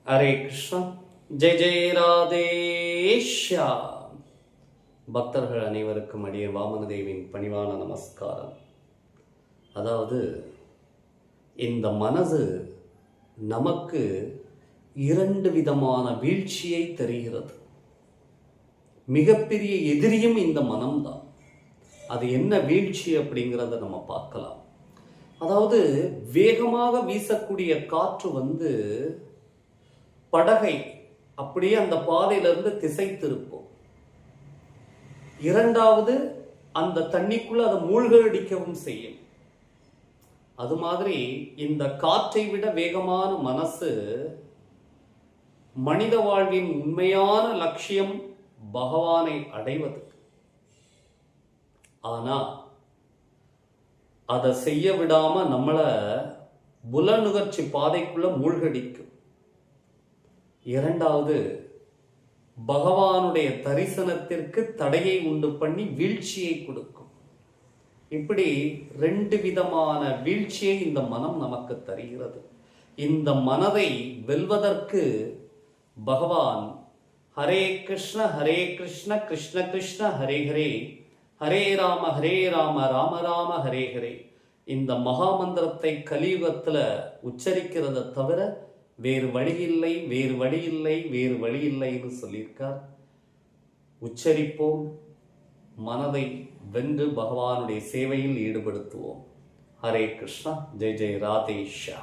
ஹரே கிருஷ்ணா. ஜெய் ஜெய் ராதேஷ்யா. பக்தர்கள் அனைவருக்கும் அடிய வாமனதேவின் பணிவான நமஸ்காரம். அதாவது இந்த மனது நமக்கு இரண்டு விதமான வீழ்ச்சியை தருகிறது. மிகப்பெரிய எதிரியும் இந்த மனம்தான். அது என்ன வீழ்ச்சி அப்படிங்கிறத நம்ம பார்க்கலாம். அதாவது வேகமாக வீசக்கூடிய காற்று படகை அப்படியே அந்த பாதையிலிருந்து திசை திருப்போம். இரண்டாவது, அந்த தண்ணிக்குள்ள அதை மூழ்கடிக்கவும் செய்யும். அது மாதிரி இந்த காற்றை விட வேகமான மனசு மனித வாழ்வின் உண்மையான லட்சியம் பகவானை அடைவது. ஆனா அதை செய்ய விடாம நம்மளை புலனுகர்ச்சி பாதைக்குள்ள மூழ்கடிக்கும். இரண்டாவது, பகவானுடைய தரிசனத்திற்கு தடையை உண்டு பண்ணி வீழ்ச்சியை கொடுக்கும். இப்படி ரெண்டு விதமான வீழ்ச்சியை இந்த மனம் நமக்கு தருகிறது. இந்த மனதை வெல்வதற்கு பகவான் ஹரே கிருஷ்ண கிருஷ்ண கிருஷ்ண ஹரே ஹரே, ஹரே ராம ராம ராம ஹரே ஹரே, இந்த மகாமந்திரத்தை கலியுகத்துல உச்சரிக்கிறத தவிர வேறு வழி இல்லை, வேறு வழி இல்லை, வேறு வழி இல்லைன்னு சொல்லியிருக்கார். உச்சரிப்போம், மனதை வென்று பகவானுடைய சேவையில் ஈடுபடுத்துவோம். ஹரே கிருஷ்ணா. ஜெய் ஜெய் ராதேஷ்யா.